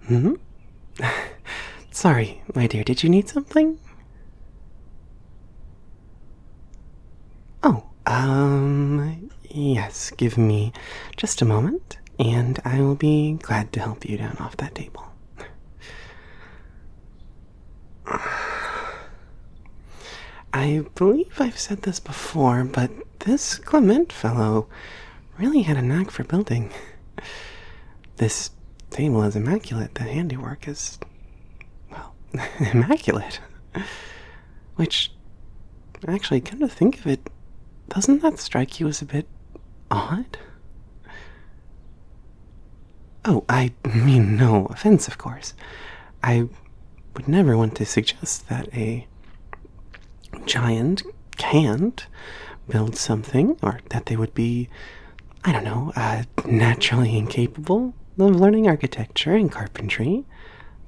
Hmm? Sorry, my dear, did you need something? Oh, yes, give me just a moment, and I will be glad to help you down off that table. I believe I've said this before, but this Clement fellow really had a knack for building. This table is immaculate. The handiwork is, well, immaculate. Which, actually, come to think of it, doesn't that strike you as a bit odd? Oh, I mean no offense, of course. I would never want to suggest that a giant can't build something, or that they would be, I don't know, naturally incapable of learning architecture and carpentry.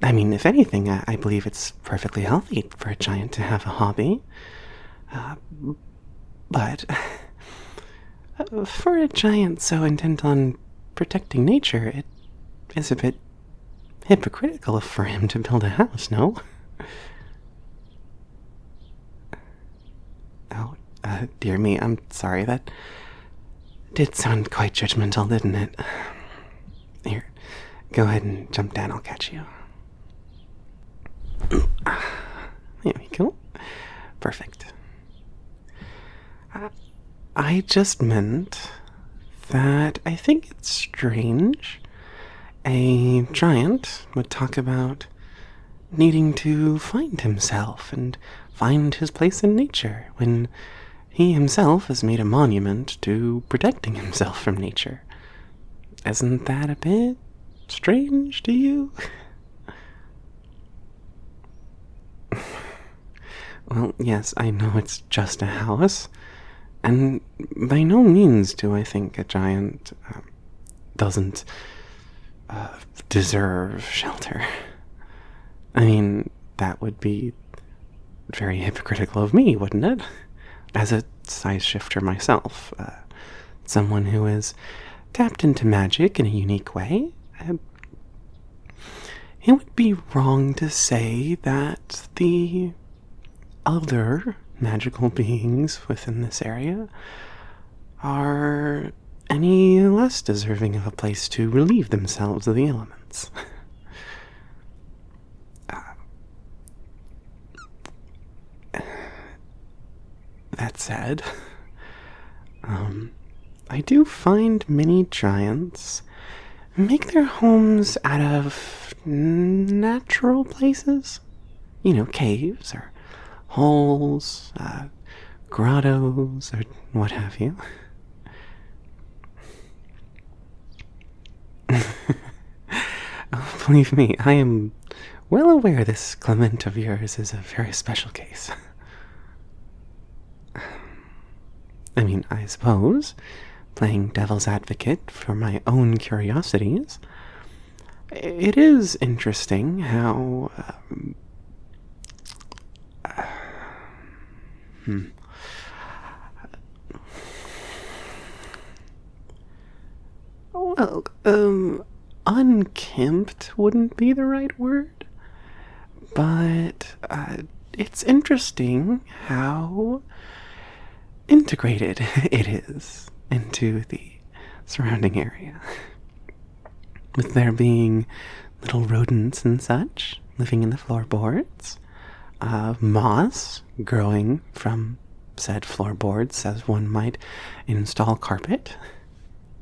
I mean, if anything, I believe it's perfectly healthy for a giant to have a hobby. But for a giant so intent on protecting nature, it is a bit hypocritical for him to build a house, no? Oh, dear me, I'm sorry. That did sound quite judgmental, didn't it? Here, go ahead and jump down, I'll catch you. There we go. Perfect. I just meant that I think it's strange a giant would talk about needing to find himself and find his place in nature when he himself has made a monument to protecting himself from nature. Isn't that a bit strange to you? Well, yes, I know it's just a house, and by no means do I think a giant doesn't deserve shelter. I mean, that would be very hypocritical of me, wouldn't it? As a size shifter myself, someone who is tapped into magic in a unique way, it would be wrong to say that the other magical beings within this area are any less deserving of a place to relieve themselves of the elements. That said, I do find many giants make their homes out of natural places. You know, caves or holes, grottos, or what have you. Oh, believe me, I am well aware this Clement of yours is a very special case. I mean, I suppose, playing devil's advocate for my own curiosities, it is interesting how well, unkempt wouldn't be the right word, but it's interesting how integrated it is into the surrounding area. With there being little rodents and such living in the floorboards, moss growing from said floorboards as one might install carpet.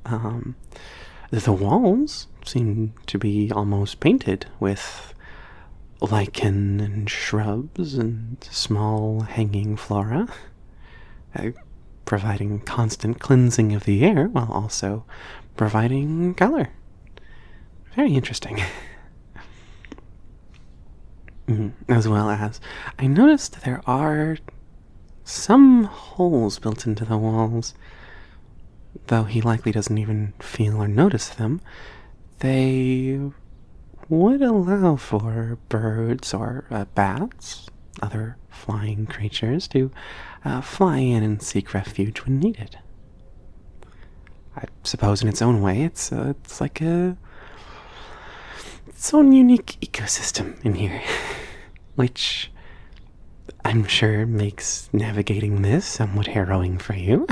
The walls seem to be almost painted with lichen and shrubs and small hanging flora, providing constant cleansing of the air while also providing color. Very interesting. As well as, I noticed there are some holes built into the walls, though he likely doesn't even feel or notice them. They would allow for birds or bats, other flying creatures, to fly in and seek refuge when needed. I suppose in its own way, it's like a its own unique ecosystem in here, which I'm sure makes navigating this somewhat harrowing for you.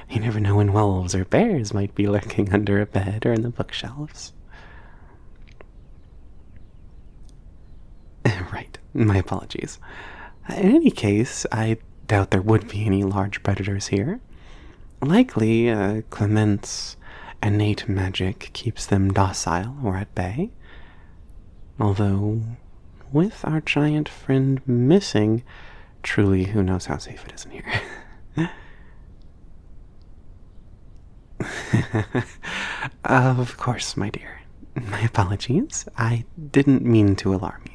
You never know when wolves or bears might be lurking under a bed or in the bookshelves. Right, my apologies. In any case, I doubt there would be any large predators here. Likely, Clement's innate magic keeps them docile or at bay. Although, with our giant friend missing, truly who knows how safe it is in here. Of course, my dear. My apologies. I didn't mean to alarm you.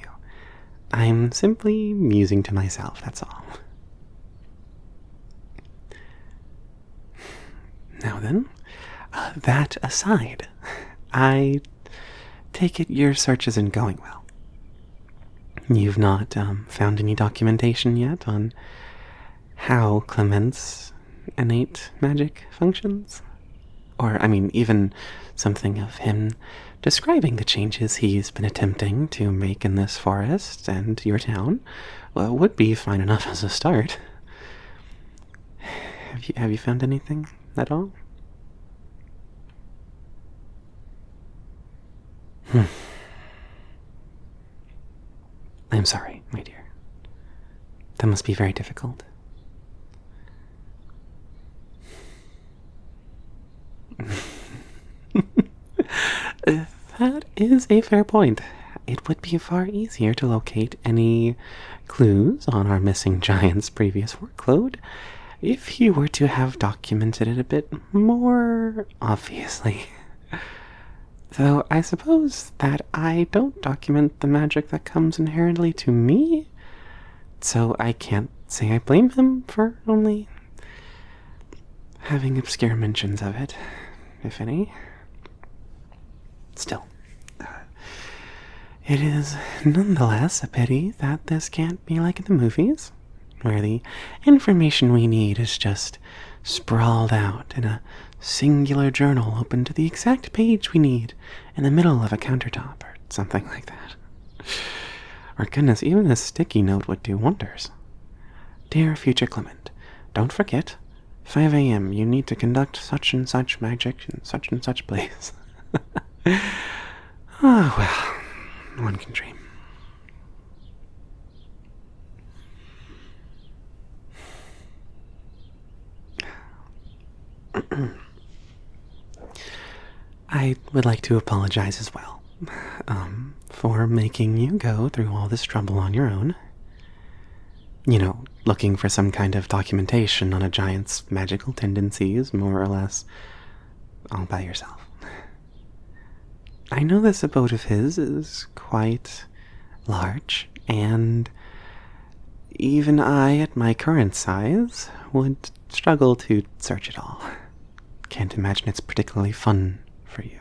I'm simply musing to myself, that's all. Now then, that aside, I take it your search isn't going well. You've not found any documentation yet on how Clement's innate magic functions? Or, I mean, even something of him describing the changes he's been attempting to make in this forest and your town would be fine enough as a start. Have you found anything at all? I'm sorry, my dear. That must be very difficult. That is a fair point. It would be far easier to locate any clues on our missing giant's previous workload if he were to have documented it a bit more obviously. Though I suppose that I don't document the magic that comes inherently to me, so I can't say I blame him for only having obscure mentions of it, if any. Still, it is nonetheless a pity that this can't be like in the movies, where the information we need is just sprawled out in a singular journal open to the exact page we need in the middle of a countertop or something like that. Or goodness, even a sticky note would do wonders. Dear future Clement, don't forget, 5 a.m. you need to conduct such and such magic in such and such place. Oh, well, one can dream. I would like to apologize as well, for making you go through all this trouble on your own. You know, looking for some kind of documentation on a giant's magical tendencies, more or less, all by yourself. I know this abode of his is quite large, and even I, at my current size, would struggle to search it all. Can't imagine it's particularly fun for you.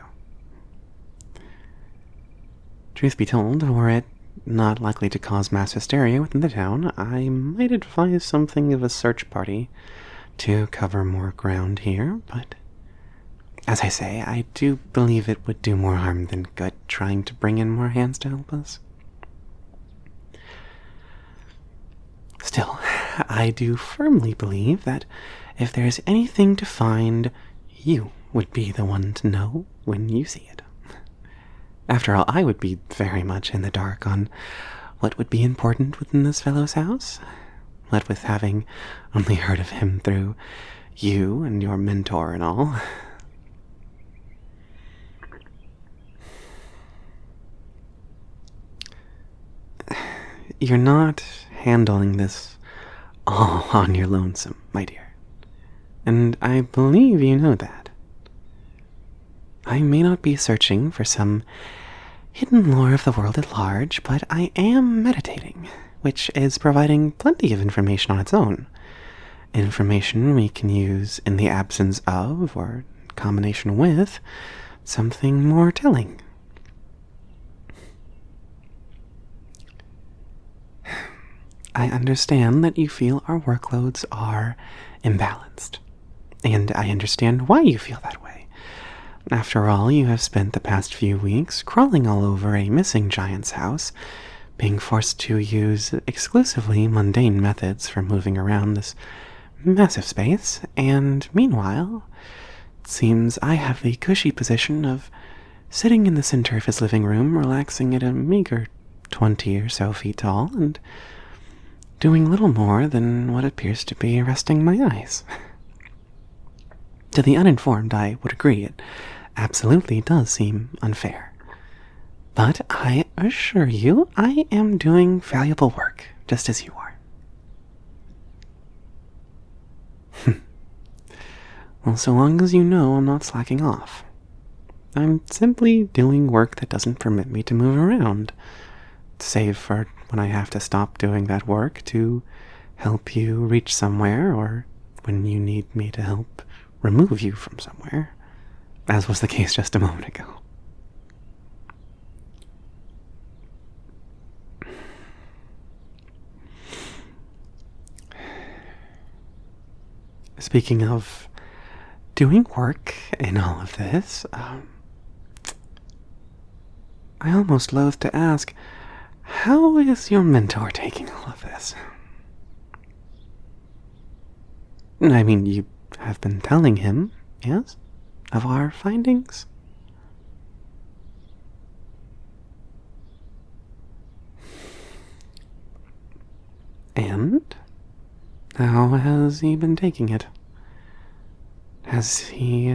Truth be told, were it not likely to cause mass hysteria within the town, I might advise something of a search party to cover more ground here, but as I say, I do believe it would do more harm than good trying to bring in more hands to help us. Still, I do firmly believe that if there's anything to find, you would be the one to know when you see it. After all, I would be very much in the dark on what would be important within this fellow's house, what with having only heard of him through you and your mentor and all. You're not handling this all on your lonesome, my dear. And I believe you know that. I may not be searching for some hidden lore of the world at large, but I am meditating, which is providing plenty of information on its own. Information we can use in the absence of, or in combination with, something more telling. I understand that you feel our workloads are imbalanced, and I understand why you feel that way. After all, you have spent the past few weeks crawling all over a missing giant's house, being forced to use exclusively mundane methods for moving around this massive space, and meanwhile, it seems I have the cushy position of sitting in the center of his living room, relaxing at a meager 20 or so feet tall, and doing little more than what appears to be resting my eyes. To the uninformed, I would agree it absolutely does seem unfair. But I assure you, I am doing valuable work, just as you are. Well, so long as you know I'm not slacking off. I'm simply doing work that doesn't permit me to move around, save for when I have to stop doing that work to help you reach somewhere, or when you need me to help remove you from somewhere, as was the case just a moment ago. Speaking of doing work in all of this, I almost loathe to ask, how is your mentor taking all of this? I mean, you have been telling him, yes, of our findings? And how has he been taking it? Has he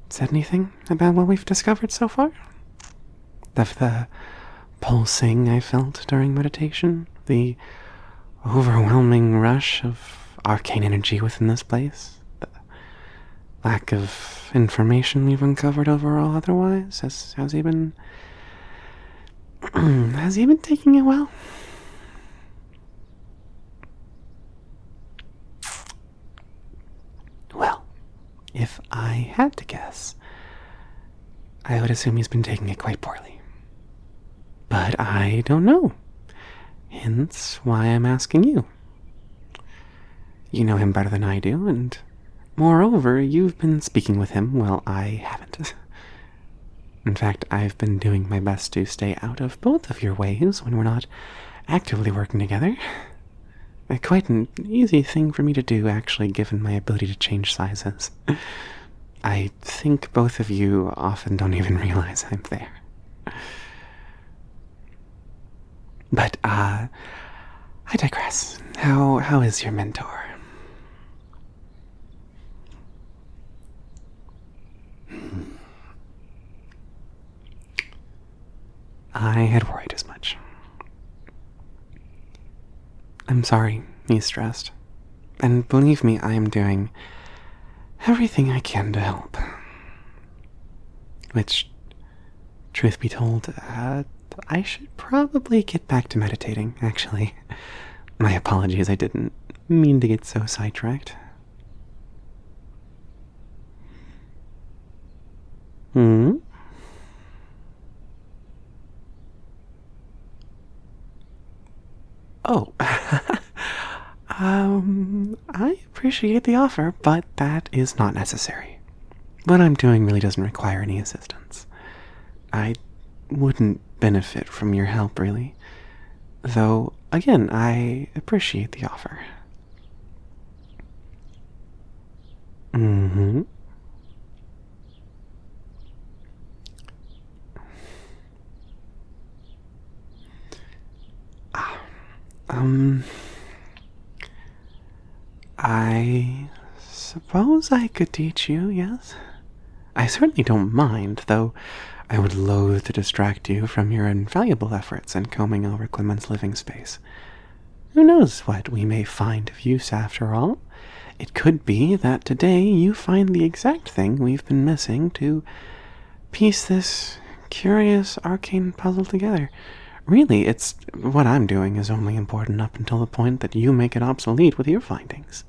said anything about what we've discovered so far? Of the pulsing I felt during meditation? The overwhelming rush of arcane energy within this place? The lack of information we've uncovered overall otherwise? Has he been... has he been taking it well? Well, if I had to guess, I would assume he's been taking it quite poorly. But I don't know. Hence why I'm asking you. You know him better than I do, and moreover, you've been speaking with him while I haven't. In fact, I've been doing my best to stay out of both of your ways when we're not actively working together. Quite an easy thing for me to do, actually, given my ability to change sizes. I think both of you often don't even realize I'm there. But, I digress. How is your mentor? I had worried as much. I'm sorry he's stressed. And believe me, I am doing everything I can to help. Which, truth be told, I should probably get back to meditating, actually. My apologies, I didn't mean to get so sidetracked. Hmm? Oh, I appreciate the offer, but that is not necessary. What I'm doing really doesn't require any assistance. I wouldn't benefit from your help, really. Though, again, I appreciate the offer. Mm-hmm. I suppose I could teach you, yes? I certainly don't mind, though I would loathe to distract you from your invaluable efforts in combing over Clement's living space. Who knows what we may find of use after all? It could be that today you find the exact thing we've been missing to piece this curious arcane puzzle together. Really, it's what I'm doing is only important up until the point that you make it obsolete with your findings.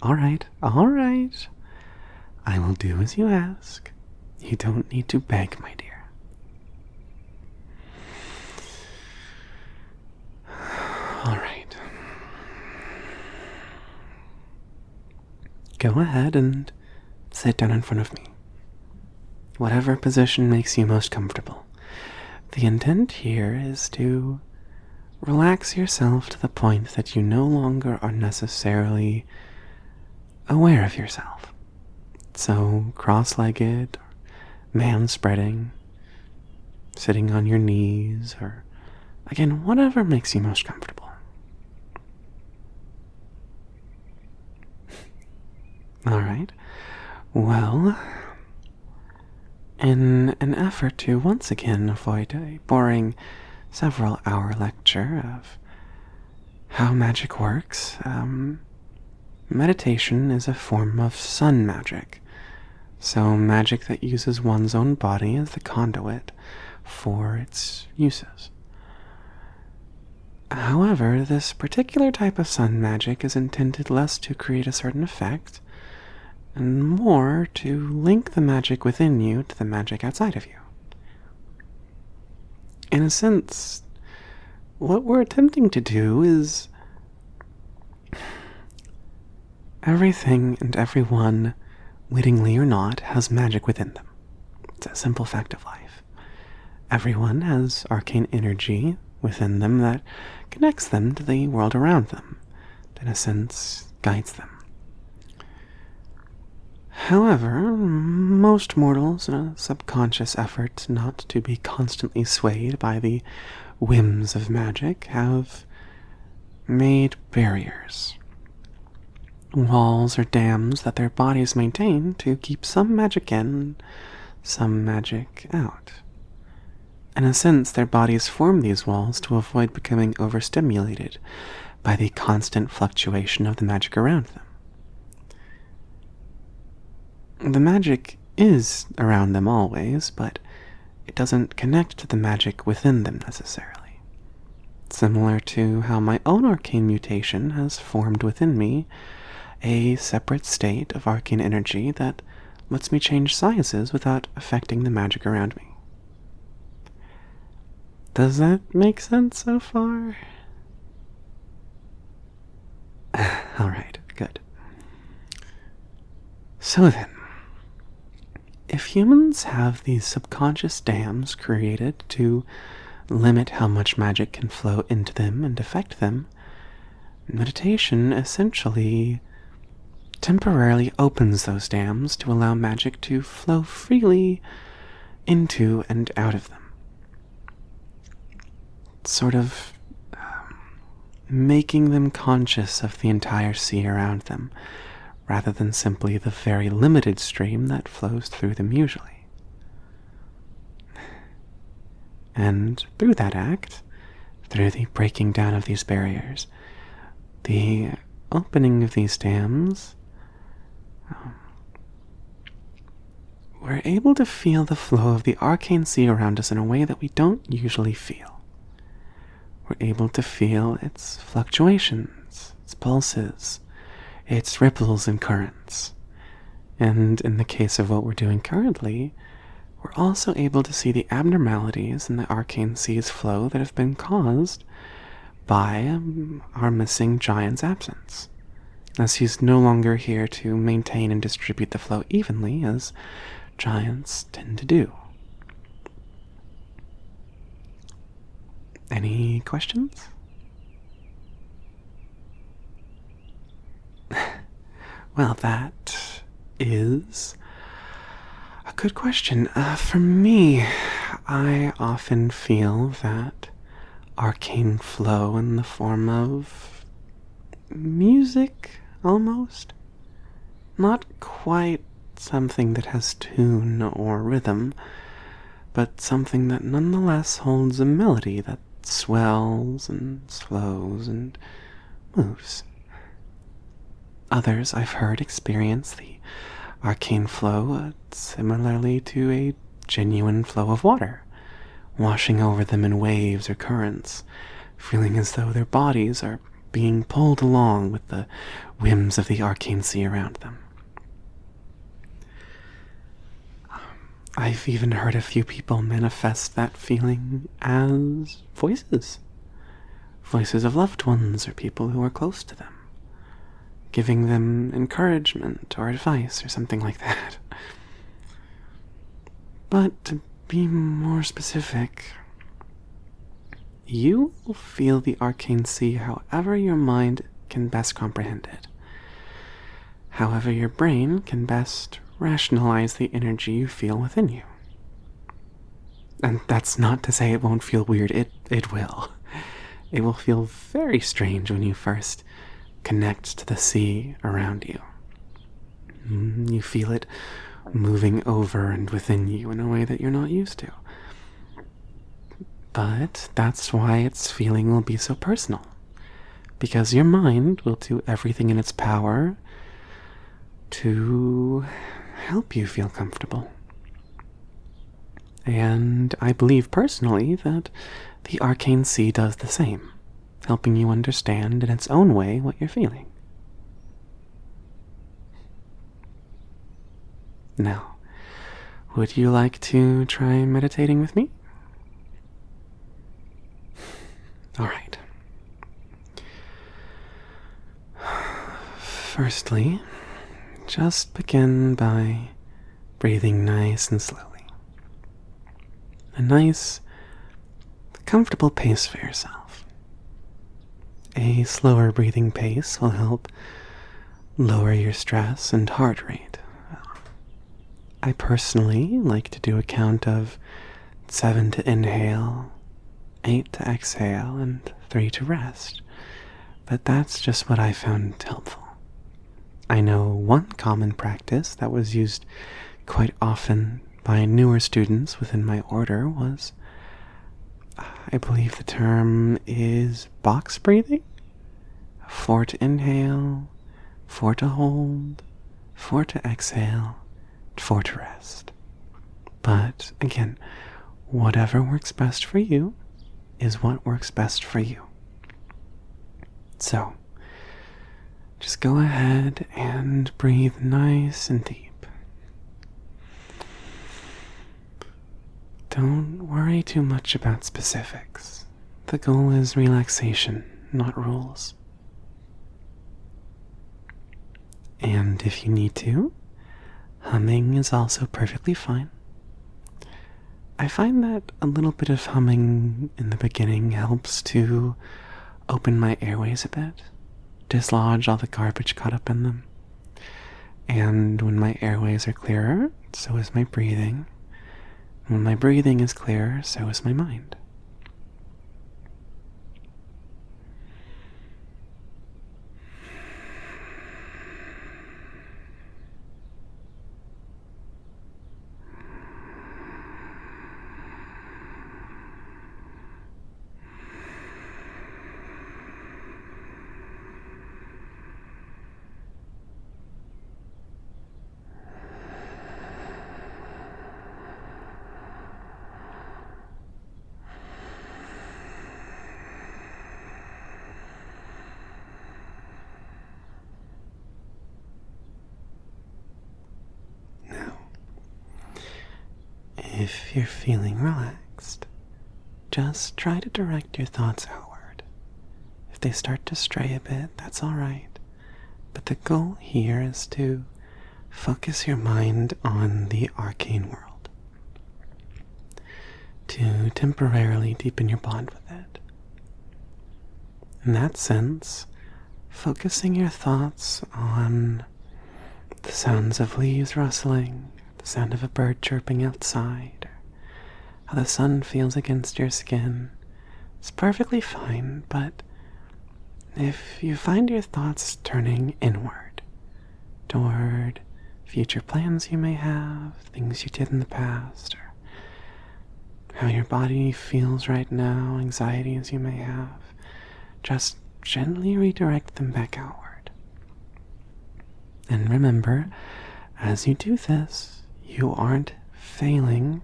All right. I will do as you ask. You don't need to beg, my dear. All right. go ahead and sit down in front of me. Whatever position makes you most comfortable. The intent here is to relax yourself to the point that you no longer are necessarily aware of yourself. So, cross-legged, or man-spreading, sitting on your knees, or, again, whatever makes you most comfortable. Alright, well, in an effort to once again avoid a boring several-hour lecture of how magic works, meditation is a form of sun magic. So magic that uses one's own body as the conduit for its uses. However, this particular type of sun magic is intended less to create a certain effect, and more to link the magic within you to the magic outside of you. In a sense, what we're attempting to do is everything and everyone, wittingly or not, has magic within them. It's a simple fact of life. Everyone has arcane energy within them that connects them to the world around them, that in a sense guides them. However, most mortals, in a subconscious effort not to be constantly swayed by the whims of magic, have made barriers. Walls or dams that their bodies maintain to keep some magic in, some magic out. In a sense, their bodies form these walls to avoid becoming overstimulated by the constant fluctuation of the magic around them. The magic is around them always, but it doesn't connect to the magic within them necessarily. Similar to how my own arcane mutation has formed within me a separate state of arcane energy that lets me change sizes without affecting the magic around me. Does that make sense so far? Alright, good. So then, if humans have these subconscious dams created to limit how much magic can flow into them and affect them, meditation essentially temporarily opens those dams to allow magic to flow freely into and out of them. Sort of making them conscious of the entire sea around them, rather than simply the very limited stream that flows through them usually. And through that act, through the breaking down of these barriers, the opening of these dams, we're able to feel the flow of the arcane sea around us in a way that we don't usually feel. We're able to feel its fluctuations, its pulses, its ripples and currents. And in the case of what we're doing currently, we're also able to see the abnormalities in the arcane sea's flow that have been caused by our missing giant's absence, as he's no longer here to maintain and distribute the flow evenly as giants tend to do. Any questions? Well, that is a good question. For me, I often feel that arcane flow in the form of music, almost. Not quite something that has tune or rhythm, but something that nonetheless holds a melody that swells and slows and moves. Others I've heard experience the arcane flow similarly to a genuine flow of water, washing over them in waves or currents, feeling as though their bodies are being pulled along with the whims of the arcane sea around them. I've even heard a few people manifest that feeling as voices. Voices of loved ones or people who are close to them. giving them encouragement or advice or something like that. But to be more specific, you will feel the arcane sea however your mind can best comprehend it. However your brain can best rationalize the energy you feel within you. And that's not to say it won't feel weird. It will. It will feel very strange when you first connect to the sea around you. You feel it moving over and within you in a way that you're not used to. But that's why its feeling will be so personal. Because your mind will do everything in its power to help you feel comfortable. And I believe personally that the arcane sea does the same, helping you understand in its own way what you're feeling. Now, would you like to try meditating with me? All right. Firstly, just begin by breathing nice and slowly. A nice, comfortable pace for yourself. A slower breathing pace will help lower your stress and heart rate. I personally like to do a count of 7 to inhale, 8 to exhale, and 3 to rest. But that's just what I found helpful. I know one common practice that was used quite often by newer students within my order was, I believe the term is box breathing. 4 to inhale, 4 to hold, 4 to exhale, 4 to rest. But again, whatever works best for you is what works best for you. So, just go ahead and breathe nice and deep. Don't worry too much about specifics. The goal is relaxation, not rules. And if you need to, humming is also perfectly fine. I find that a little bit of humming in the beginning helps to open my airways a bit, dislodge all the garbage caught up in them. And when my airways are clearer, so is my breathing. When my breathing is clearer, so is my mind. If you're feeling relaxed, just try to direct your thoughts outward. If they start to stray a bit, that's alright. But the goal here is to focus your mind on the arcane world, to temporarily deepen your bond with it. In that sense, focusing your thoughts on the sounds of leaves rustling, the sound of a bird chirping outside, or how the sun feels against your skin, is perfectly fine. But if you find your thoughts turning inward, toward future plans you may have, things you did in the past, or how your body feels right now, anxieties you may have, just gently redirect them back outward. And remember, as you do this, you aren't failing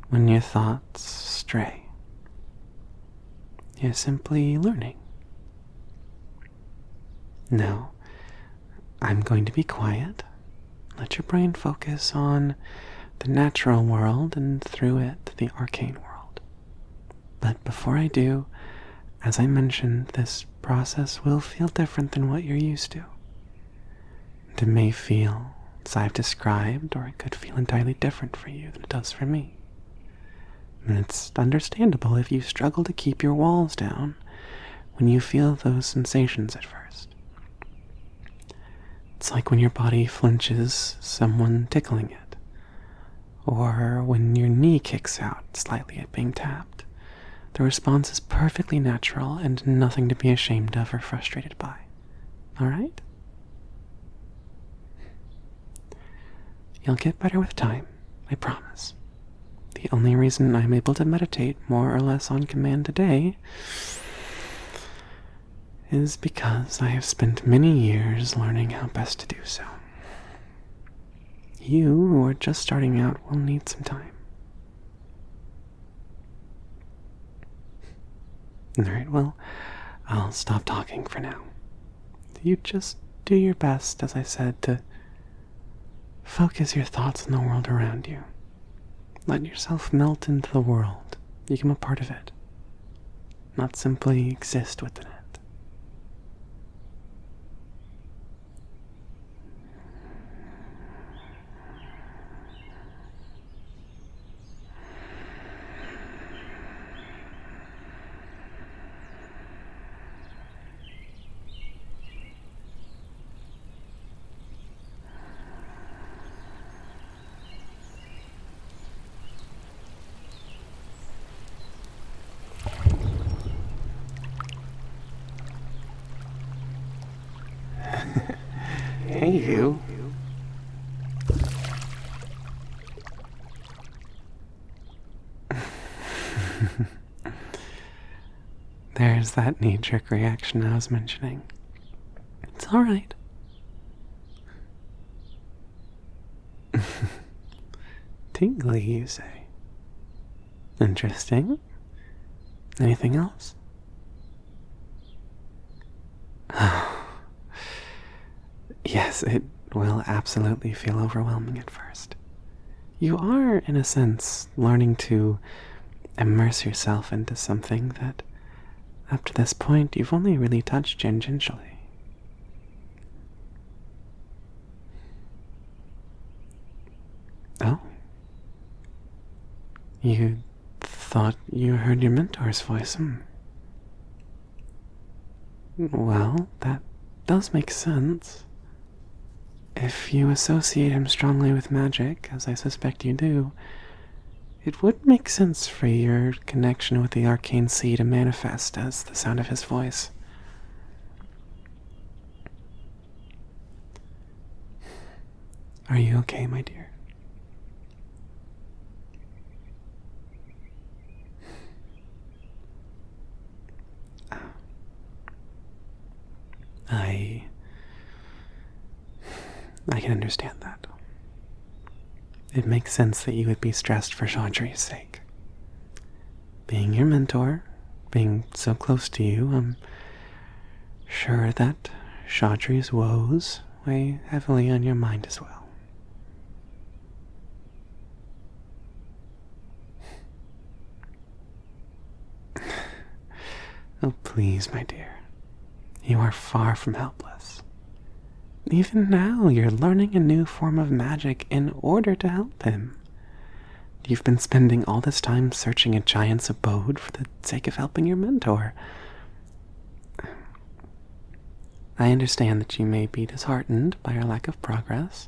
when your thoughts stray. You're simply learning. Now, I'm going to be quiet. Let your brain focus on the natural world and through it, the arcane world. But before I do, as I mentioned, this process will feel different than what you're used to. And it may feel as I've described, or it could feel entirely different for you than it does for me. And it's understandable if you struggle to keep your walls down when you feel those sensations at first. It's like when your body flinches, someone tickling it, or when your knee kicks out slightly at being tapped. The response is perfectly natural and nothing to be ashamed of or frustrated by. Alright? You'll get better with time, I promise. The only reason I'm able to meditate more or less on command today is because I have spent many years learning how best to do so. You, who are just starting out, will need some time. Alright, well, I'll stop talking for now. You just do your best, as I said, to focus your thoughts on the world around you. Let yourself melt into the world, become a part of it, not simply exist within it. Hey, you. There's that knee-jerk reaction I was mentioning. It's alright. Tingly, you say? Interesting. Anything else? Yes, it will absolutely feel overwhelming at first. You are, in a sense, learning to immerse yourself into something that, up to this point, you've only really touched tangentially. Oh? You thought you heard your mentor's voice, Well, that does make sense. If you associate him strongly with magic, as I suspect you do, it would make sense for your connection with the arcane sea to manifest as the sound of his voice. Are you okay, my dear? I can understand that. It makes sense that you would be stressed for Chaudry's sake. Being your mentor, being so close to you, I'm sure that Chaudry's woes weigh heavily on your mind as well. Oh, please, my dear. You are far from helpless. Even now, you're learning a new form of magic in order to help him. You've been spending all this time searching a giant's abode for the sake of helping your mentor. I understand that you may be disheartened by your lack of progress,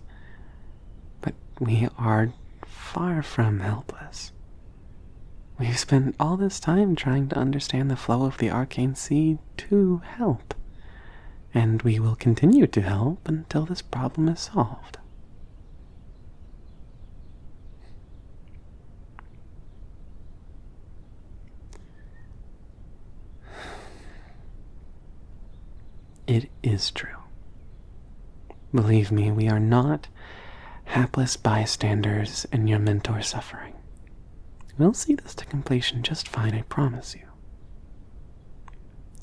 but we are far from helpless. We've spent all this time trying to understand the flow of the arcane sea to help. And we will continue to help until this problem is solved. It is true. Believe me, we are not hapless bystanders in your mentor's suffering. We'll see this to completion just fine, I promise you.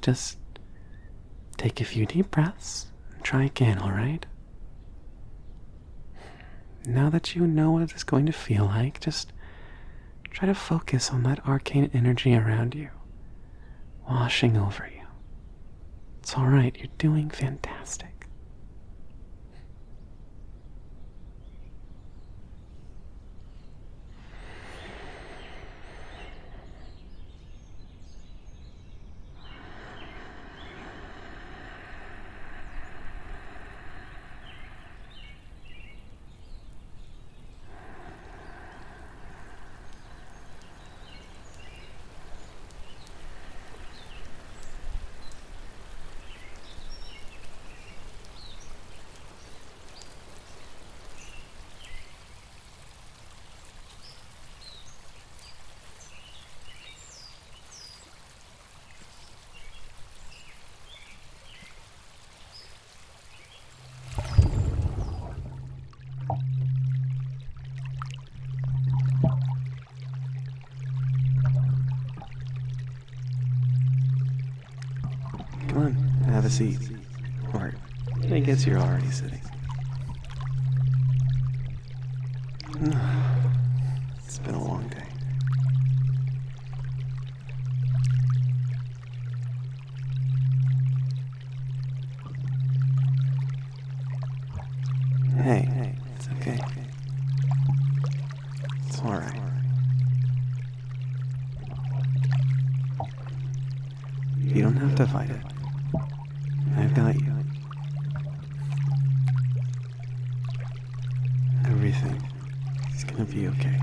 Just take a few deep breaths and try again, alright? Now that you know what it's going to feel like, just try to focus on that arcane energy around you, washing over you. It's alright, you're doing fantastic. seat. Or, I guess you're already sitting. It's been a long day. Hey, it's okay. It's alright. You don't have to fight it. I've got you. Everything is gonna be okay.